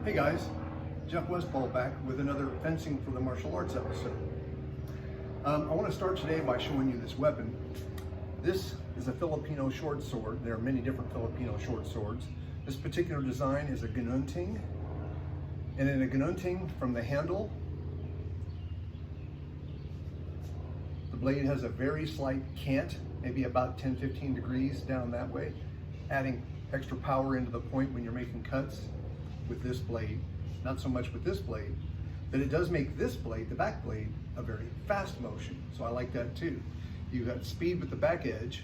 Hey guys, Jeff Westfall back with another Fencing for the Martial Arts episode. I want to start today by showing you this weapon. This is a Filipino short sword. There are many different Filipino short swords. This particular design is a ginunting. And in a ginunting, from the handle, the blade has a very slight cant, maybe about 10-15 degrees down that way, adding extra power into the point when you're making cuts with this blade. Not so much with this blade, but it does make this blade, the back blade, a very fast motion. So I like that too. You've got speed with the back edge,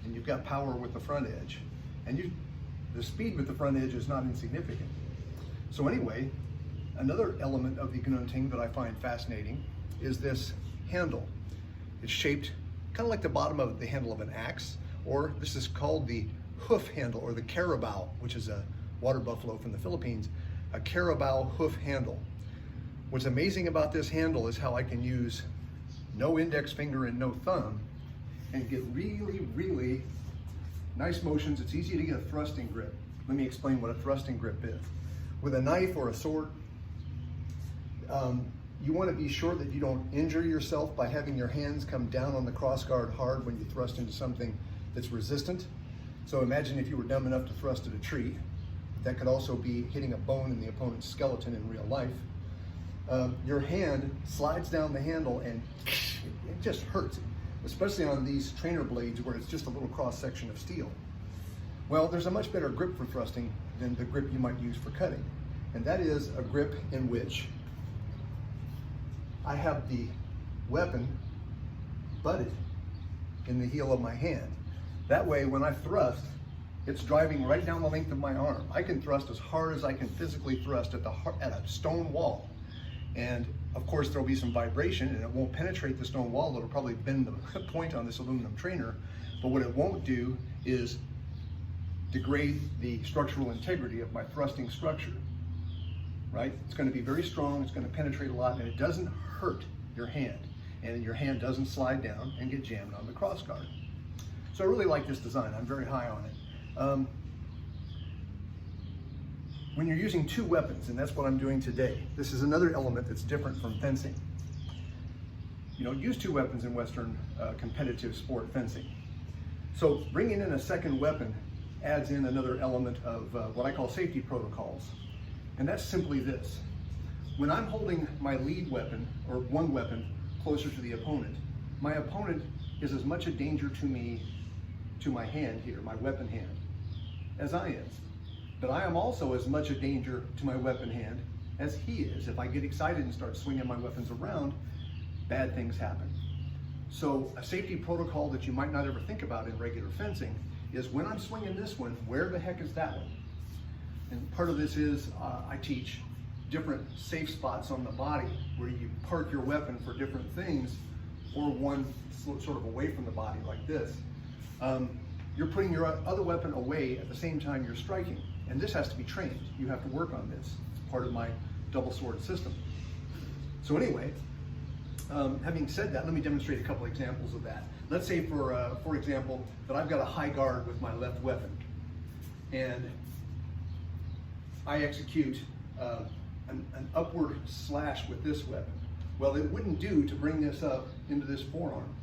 and you've got power with the front edge. And the speed with the front edge is not insignificant. So anyway, another element of the ginunting that I find fascinating is this handle. It's shaped kind of like the bottom of the handle of an axe, or this is called the hoof handle, or the carabao, which is a water buffalo from the Philippines, a carabao hoof handle. What's amazing about this handle is how I can use no index finger and no thumb and get really, really nice motions. It's easy to get a thrusting grip. Let me explain what a thrusting grip is. With a knife or a sword, you want to be sure that you don't injure yourself by having your hands come down on the crossguard hard when you thrust into something that's resistant. So imagine if you were dumb enough to thrust at a tree. That could also be hitting a bone in the opponent's skeleton in real life. Your hand slides down the handle and it just hurts, especially on these trainer blades where it's just a little cross section of steel. Well, there's a much better grip for thrusting than the grip you might use for cutting. And that is a grip in which I have the weapon butted in the heel of my hand. That way, when I thrust, it's driving right down the length of my arm. I can thrust as hard as I can physically thrust at a stone wall. And of course, there'll be some vibration and it won't penetrate the stone wall. It'll probably bend the point on this aluminum trainer. But what it won't do is degrade the structural integrity of my thrusting structure, right? It's gonna be very strong, it's gonna penetrate a lot, and it doesn't hurt your hand. And your hand doesn't slide down and get jammed on the crossguard. So I really like this design, I'm very high on it. When you're using two weapons, and that's what I'm doing today, this is another element that's different from fencing. You don't use two weapons in Western competitive sport fencing. So bringing in a second weapon adds in another element of what I call safety protocols. And that's simply this. When I'm holding my lead weapon, or one weapon, closer to the opponent, my opponent is as much a danger to me, to my hand here, my weapon hand, as I am. But I am also as much a danger to my weapon hand as he is. If I get excited and start swinging my weapons around, bad things happen. So a safety protocol that you might not ever think about in regular fencing is when I'm swinging this one, where the heck is that one? And part of this is I teach different safe spots on the body where you park your weapon for different things, or one sort of away from the body like this. You're putting your other weapon away at the same time you're striking. And this has to be trained. You have to work on this. It's part of my double sword system. So anyway, having said that, let me demonstrate a couple examples of that. Let's say, for example, that I've got a high guard with my left weapon. And I execute an upward slash with this weapon. Well, it wouldn't do to bring this up into this forearm.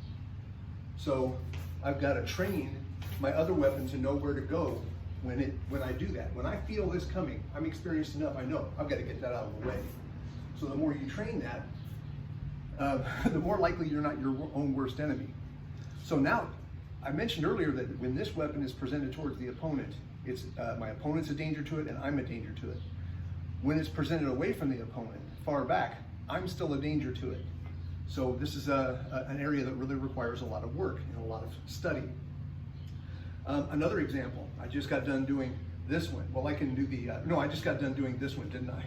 So I've got to train my other weapon to know where to go when I do that. When I feel this coming, I'm experienced enough, I know I've got to get that out of the way. So the more you train that, the more likely you're not your own worst enemy. So now, I mentioned earlier that when this weapon is presented towards the opponent, it's my opponent's a danger to it and I'm a danger to it. When it's presented away from the opponent, far back, I'm still a danger to it. So this is an area that really requires a lot of work and a lot of study. Another example, I just got done doing this one. Well, I can do I just got done doing this one, didn't I?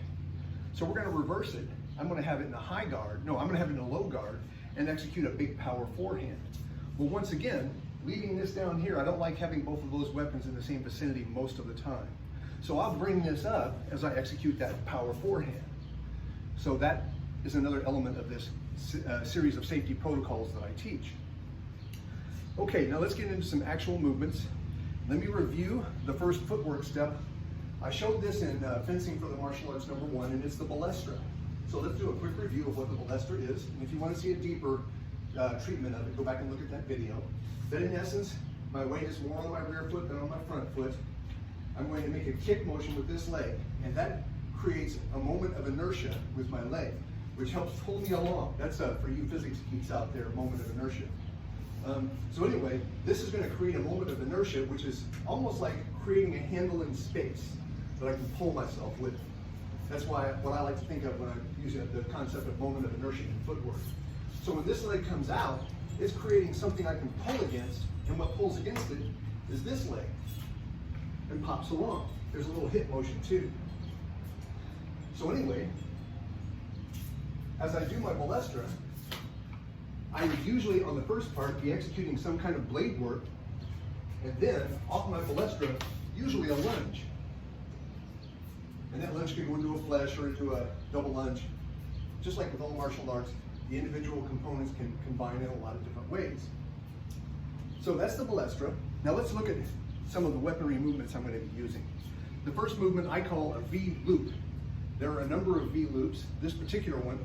So we're gonna reverse it. I'm gonna have it in a high guard. No, I'm gonna have it in a low guard and execute a big power forehand. Well, once again, leaving this down here, I don't like having both of those weapons in the same vicinity most of the time. So I'll bring this up as I execute that power forehand. So that is another element of this series of safety protocols that I teach. Okay, now let's get into some actual movements. Let me review the first footwork step I showed this in Fencing for the Martial Arts #1, and it's the balestra. So let's do a quick review of what the balestra is. And if you want to see a deeper treatment of it, go back and look at that video. But in essence, my weight is more on my rear foot than on my front foot. I'm going to make a kick motion with this leg, and that creates a moment of inertia with my leg, which helps pull me along. That's for you physics geeks out there, moment of inertia. So anyway, this is going to create a moment of inertia, which is almost like creating a handle in space that I can pull myself with. That's what I like to think of when I'm using the concept of moment of inertia in footwork. So when this leg comes out, it's creating something I can pull against, and what pulls against it is this leg, and pops along. There's a little hip motion too. So anyway, as I do my balestra, I would usually on the first part be executing some kind of blade work, and then off my balestra, usually a lunge. And that lunge could go into a flesh or into a double lunge. Just like with all martial arts, the individual components can combine in a lot of different ways. So that's the balestra. Now let's look at some of the weaponry movements I'm going to be using. The first movement I call a V loop. There are a number of V loops. This particular one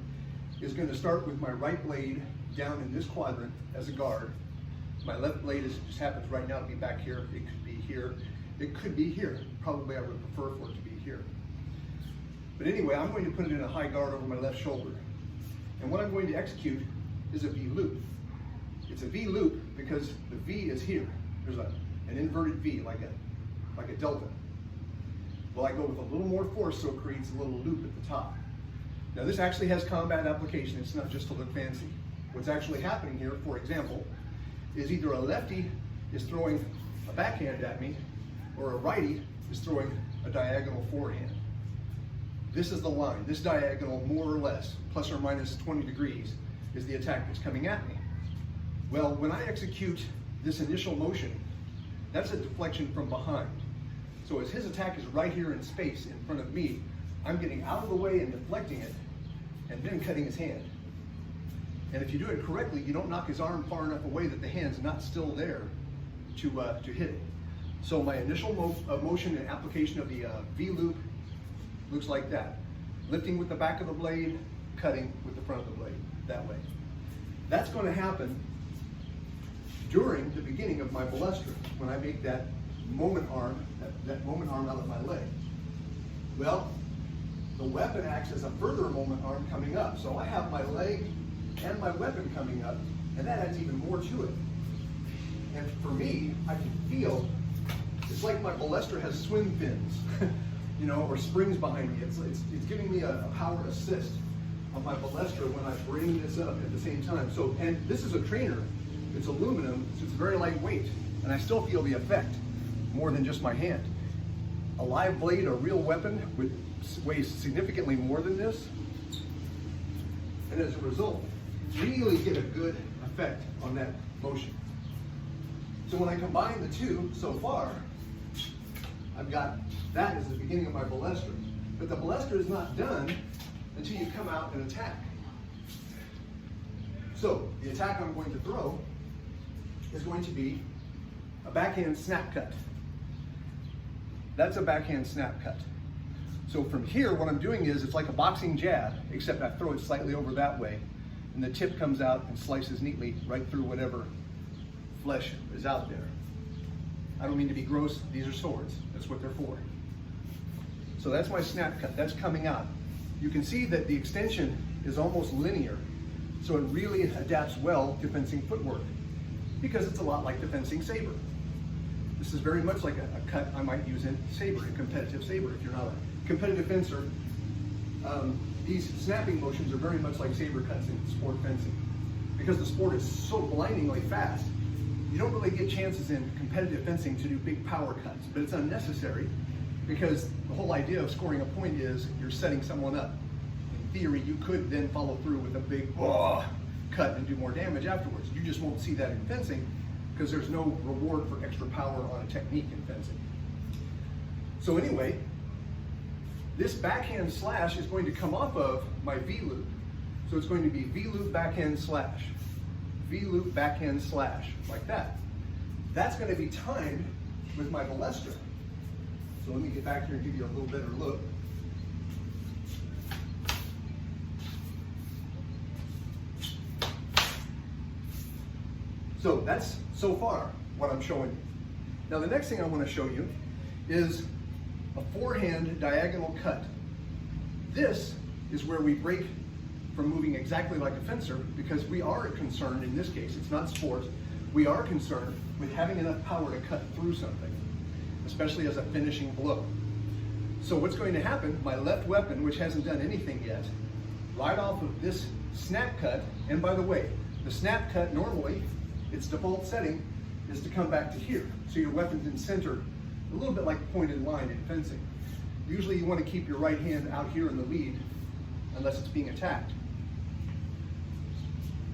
is going to start with my right blade down in this quadrant as a guard. My left blade just happens right now to be back here. It could be here. It could be here. Probably I would prefer for it to be here. But anyway, I'm going to put it in a high guard over my left shoulder. And what I'm going to execute is a V loop. It's a V loop because the V is here. There's an inverted V, like a delta. Well, I go with a little more force, so it creates a little loop at the top. Now this actually has combat application. It's not just to look fancy. What's actually happening here, for example, is either a lefty is throwing a backhand at me, or a righty is throwing a diagonal forehand. This is the line. This diagonal, more or less, plus or minus 20 degrees, is the attack that's coming at me. Well, when I execute this initial motion, that's a deflection from behind. So as his attack is right here in space in front of me, I'm getting out of the way and deflecting it, and then cutting his hand. And if you do it correctly, you don't knock his arm far enough away that the hand's not still there to hit it. So my initial motion and application of the V loop looks like that. Lifting with the back of the blade, cutting with the front of the blade, that way. That's going to happen during the beginning of my balestra, when I make that moment arm, that moment arm out of my leg. Well, the weapon acts as a further moment arm coming up. So I have my leg and my weapon coming up, and that adds even more to it. And for me, I can feel, it's like my balestra has swim fins, you know, or springs behind me. It's giving me a power assist on my balestra when I bring this up at the same time. So, and this is a trainer, it's aluminum, so it's very lightweight, and I still feel the effect more than just my hand. A live blade, a real weapon, weighs significantly more than this, and as a result, really get a good effect on that motion. So when I combine the two so far, I've got that as the beginning of my balestra. But the balestra is not done until you come out and attack. So the attack I'm going to throw is going to be a backhand snap cut. That's a backhand snap cut. So from here, what I'm doing is, it's like a boxing jab, except I throw it slightly over that way, and the tip comes out and slices neatly right through whatever flesh is out there. I don't mean to be gross, these are swords, that's what they're for. So that's my snap cut, that's coming out. You can see that the extension is almost linear, so it really adapts well to fencing footwork, because it's a lot like the fencing saber. This is very much like a cut I might use in saber, in competitive saber. If you're not a competitive fencer, these snapping motions are very much like saber cuts in sport fencing. Because the sport is so blindingly fast, you don't really get chances in competitive fencing to do big power cuts, but it's unnecessary because the whole idea of scoring a point is you're setting someone up. In theory, you could then follow through with a big cut and do more damage afterwards. You just won't see that in fencing because there's no reward for extra power on a technique in fencing. So anyway, this backhand slash is going to come off of my V loop. So it's going to be V loop backhand slash, V loop backhand slash, like that. That's going to be timed with my balestra. So let me get back here and give you a little better look. So that's so far what I'm showing you. Now the next thing I want to show you is a forehand diagonal cut. This is where we break from moving exactly like a fencer, because we are concerned, in this case, it's not sport, we are concerned with having enough power to cut through something, especially as a finishing blow. So what's going to happen, my left weapon, which hasn't done anything yet, right off of this snap cut, and by the way, the snap cut normally, its default setting is to come back to here. So your weapon's in center, a little bit like a pointed line in fencing. Usually you want to keep your right hand out here in the lead, unless it's being attacked.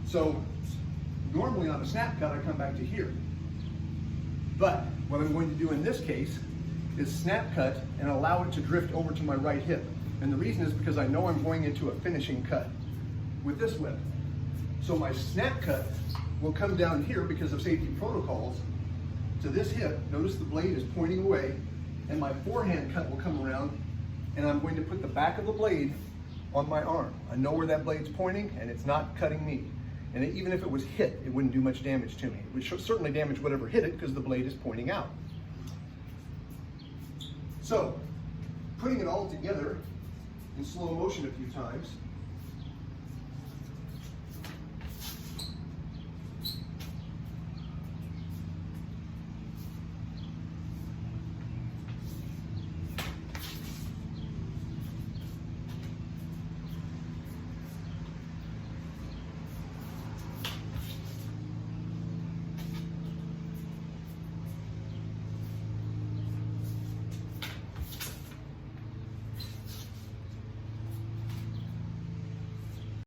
So normally on a snap cut, I come back to here. But what I'm going to do in this case is snap cut and allow it to drift over to my right hip. And the reason is because I know I'm going into a finishing cut with this weapon. So my snap cut will come down here because of safety protocols to this hip. Notice the blade is pointing away, and my forehand cut will come around, and I'm going to put the back of the blade on my arm. I know where that blade's pointing, and it's not cutting me. And even if it was hit, it wouldn't do much damage to me. It would certainly damage whatever hit it because the blade is pointing out. So, putting it all together in slow motion a few times,